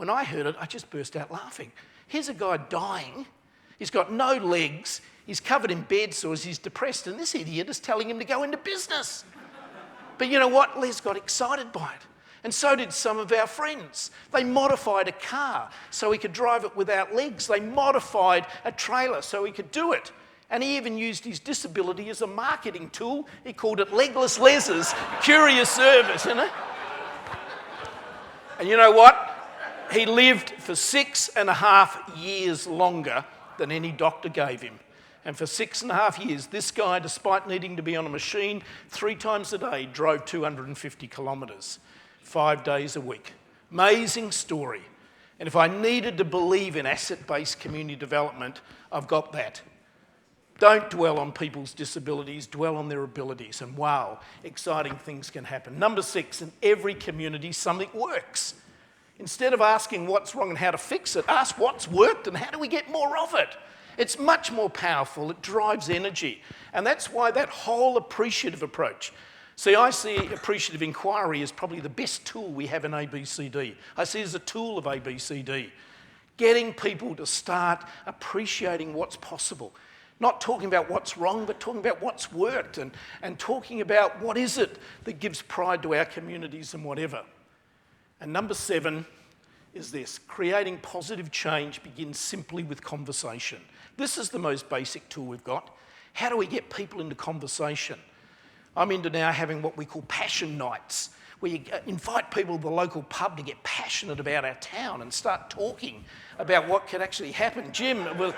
When I heard it, I just burst out laughing. Here's a guy dying. He's got no legs. He's covered in bed sores. He's depressed. And this idiot is telling him to go into business. But you know what? Les got excited by it. And so did some of our friends. They modified a car so he could drive it without legs. They modified a trailer so he could do it. And he even used his disability as a marketing tool. He called it Legless Les's Courier Service, you know? And you know what? He lived for 6.5 years longer than any doctor gave him. And for 6.5 years, this guy, despite needing to be on a machine 3 times a day, drove 250 kilometres, 5 days a week. Amazing story. And if I needed to believe in asset-based community development, I've got that. Don't dwell on people's disabilities, dwell on their abilities. And wow, exciting things can happen. Number 6, in every community, something works. Instead of asking what's wrong and how to fix it, ask what's worked and how do we get more of it. It's much more powerful. It drives energy. And that's why that whole appreciative approach. See, I see appreciative inquiry as probably the best tool we have in ABCD. I see it as a tool of ABCD. Getting people to start appreciating what's possible. Not talking about what's wrong, but talking about what's worked and talking about what is it that gives pride to our communities and whatever. And number 7 is this: creating positive change begins simply with conversation. This is the most basic tool we've got. How do we get people into conversation? I'm into now having what we call passion nights, where you invite people to the local pub to get passionate about our town and start talking about what could actually happen. Jim, well,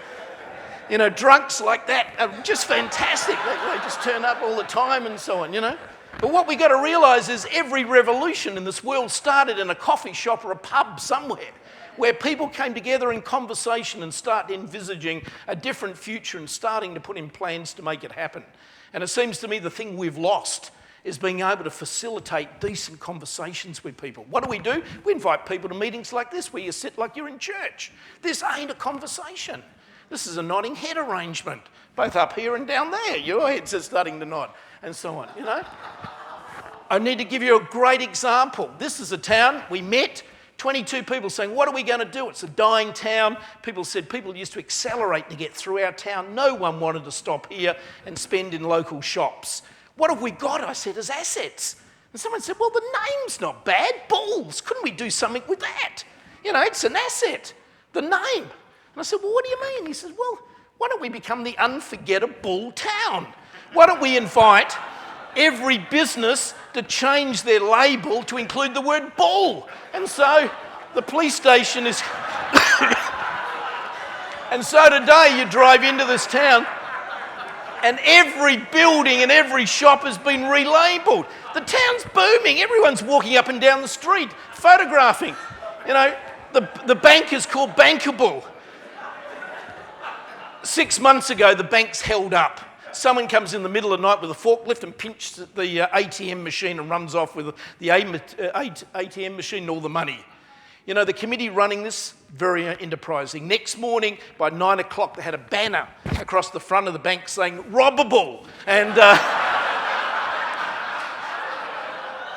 you know, drunks like that are just fantastic. They just turn up all the time and so on, you know. But what we've got to realise is every revolution in this world started in a coffee shop or a pub somewhere, where people came together in conversation and started envisaging a different future and starting to put in plans to make it happen. And it seems to me the thing we've lost is being able to facilitate decent conversations with people. What do? We invite people to meetings like this, where you sit like you're in church. This ain't a conversation. This is a nodding head arrangement, both up here and down there. Your heads are starting to nod and so on, you know. I need to give you a great example. This is a town we met, 22 people saying, what are we going to do? It's a dying town. People said people used to accelerate to get through our town. No one wanted to stop here and spend in local shops. What have we got, I said, as assets? And someone said, well, the name's not bad. Bulls. Couldn't we do something with that? You know, it's an asset, the name. And I said, well, what do you mean? He says, well, why don't we become the unforgettable town? Why don't we invite every business to change their label to include the word bull? And so the police station is... And so today you drive into this town and every building and every shop has been relabelled. The town's booming. Everyone's walking up and down the street, photographing. You know, the bank is called Bankable. 6 months ago, the bank's held up. Someone comes in the middle of the night with a forklift and pinches the ATM machine and runs off with the ATM machine and all the money. You know, the committee running this, very enterprising. Next morning, by 9 o'clock, they had a banner across the front of the bank saying, robbable. And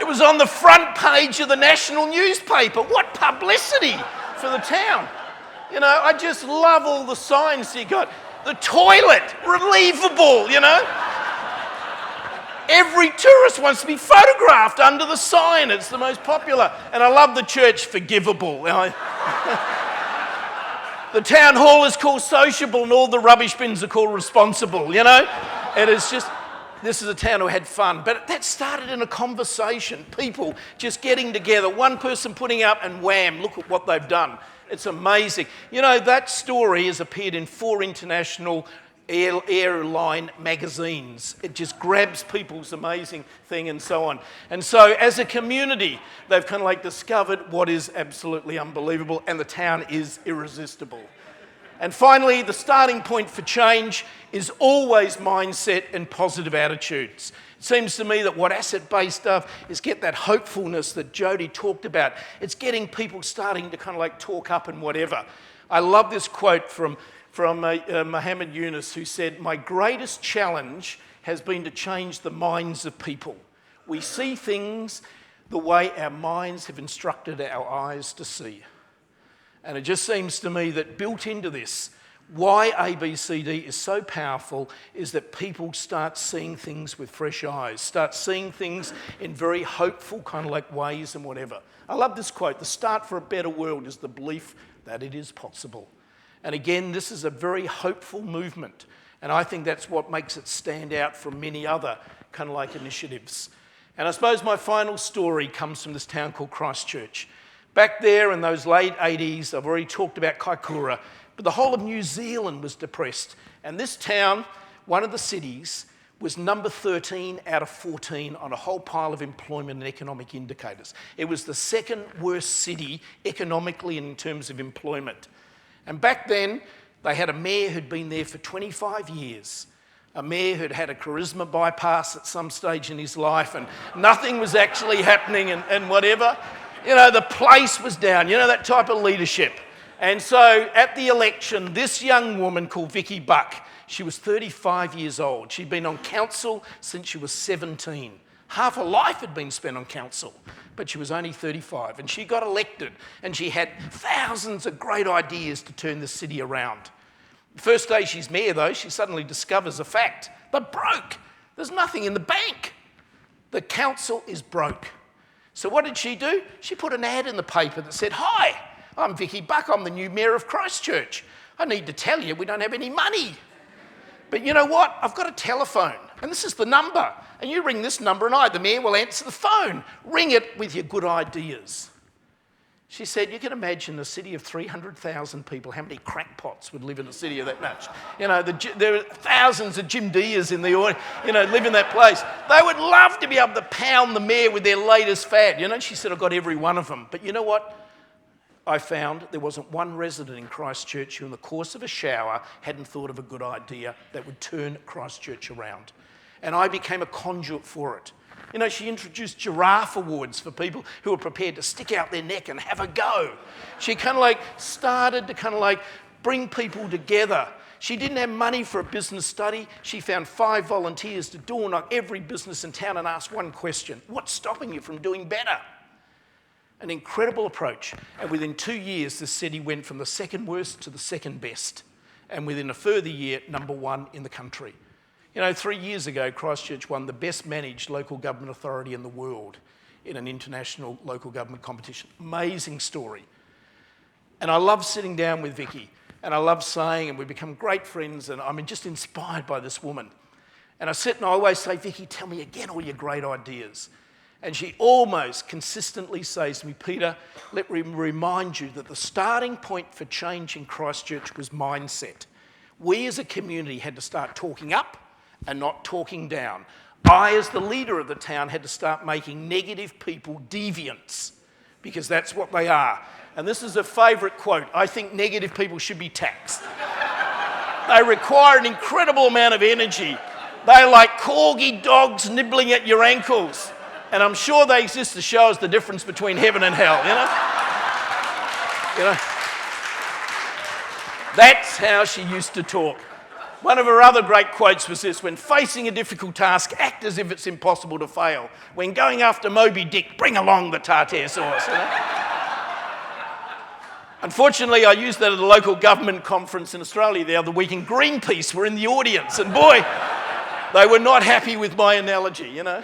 it was on the front page of the national newspaper. What publicity for the town. You know, I just love all the signs you got. The toilet, relievable, you know. Every tourist wants to be photographed under the sign. It's the most popular. And I love the church, forgivable. The town hall is called sociable and all the rubbish bins are called responsible, you know. It is just, this is a town who had fun. But that started in a conversation. People just getting together, one person putting up and wham, look at what they've done. It's amazing. You know, that story has appeared in 4 international airline magazines. It just grabs people's amazing thing and so on. And so as a community, they've kind of like discovered what is absolutely unbelievable, and the town is irresistible. And finally, the starting point for change is always mindset and positive attitudes. It seems to me that what asset-based stuff is get that hopefulness that Jody talked about. It's getting people starting to kind of like talk up and whatever. I love this quote from Muhammad Yunus, who said, my greatest challenge has been to change the minds of people. We see things the way our minds have instructed our eyes to see. And it just seems to me that built into this, why ABCD is so powerful is that people start seeing things with fresh eyes, start seeing things in very hopeful kind of like ways and whatever. I love this quote: the start for a better world is the belief that it is possible. And again, this is a very hopeful movement. And I think that's what makes it stand out from many other kind of like initiatives. And I suppose my final story comes from this town called Christchurch. Back there in those late 80s, I've already talked about Kaikoura, but the whole of New Zealand was depressed. And this town, one of the cities, was number 13 out of 14 on a whole pile of employment and economic indicators. It was the second worst city economically and in terms of employment. And back then, they had a mayor who'd been there for 25 years. A mayor who'd had a charisma bypass at some stage in his life and nothing was actually happening and whatever. You know, the place was down, you know, that type of leadership. And so at the election, this young woman called Vicky Buck, she was 35 years old. She'd been on council since she was 17. Half her life had been spent on council, but she was only 35. And she got elected, and she had thousands of great ideas to turn the city around. The first day she's mayor, though, she suddenly discovers a fact. They're broke. There's nothing in the bank. The council is broke. So what did she do? She put an ad in the paper that said, "Hi, I'm Vicky Buck. I'm the new mayor of Christchurch. I need to tell you we don't have any money. But you know what? I've got a telephone, and this is the number. And you ring this number, and I, the mayor, will answer the phone. Ring it with your good ideas." She said, you can imagine a city of 300,000 people, how many crackpots would live in a city of that much? You know, there are thousands of Jim Deers in the audience, you know, live in that place. They would love to be able to pound the mayor with their latest fad. You know, she said, I've got every one of them. But you know what? I found there wasn't one resident in Christchurch who in the course of a shower hadn't thought of a good idea that would turn Christchurch around. And I became a conduit for it. You know, she introduced giraffe awards for people who were prepared to stick out their neck and have a go. She kind of like started to kind of like bring people together. She didn't have money for a business study. She found 5 volunteers to door knock every business in town and ask one question: what's stopping you from doing better? An incredible approach. And within 2 years, the city went from the second worst to the second best. And within a further year, number 1 in the country. You know, 3 years ago, Christchurch won the best managed local government authority in the world in an international local government competition. Amazing story. And I love sitting down with Vicky, and I love saying, and we've become great friends, and I'm just inspired by this woman. And I sit and I always say, Vicky, tell me again all your great ideas. And she almost consistently says to me, Peter, let me remind you that the starting point for change in Christchurch was mindset. We as a community had to start talking up and not talking down. I, as the leader of the town, had to start making negative people deviants, because that's what they are. And this is a favourite quote: I think negative people should be taxed. They require an incredible amount of energy. They're like corgi dogs nibbling at your ankles. And I'm sure they exist to show us the difference between heaven and hell, you know? You know? That's how she used to talk. One of her other great quotes was this: when facing a difficult task, act as if it's impossible to fail. When going after Moby Dick, bring along the tartare sauce. You know? Unfortunately, I used that at a local government conference in Australia the other week, and Greenpeace were in the audience, and boy, they were not happy with my analogy, you know.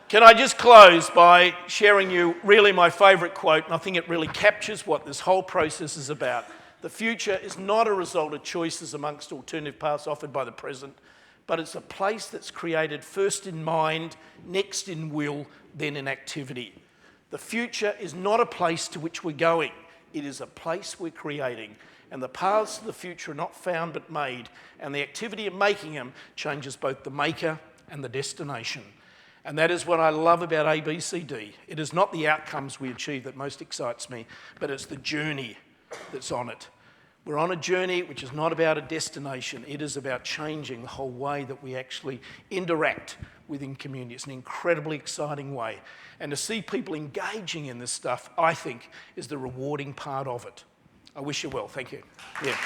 Can I just close by sharing you really my favourite quote, and I think it really captures what this whole process is about. The future is not a result of choices amongst alternative paths offered by the present, but it's a place that's created first in mind, next in will, then in activity. The future is not a place to which we're going. It is a place we're creating. And the paths to the future are not found but made. And the activity of making them changes both the maker and the destination. And that is what I love about ABCD. It is not the outcomes we achieve that most excites me, but it's the journey that's on it. We're on a journey which is not about a destination. It is about changing the whole way that we actually interact within community. It's an incredibly exciting way. And to see people engaging in this stuff, I think, is the rewarding part of it. I wish you well. Thank you. Yeah.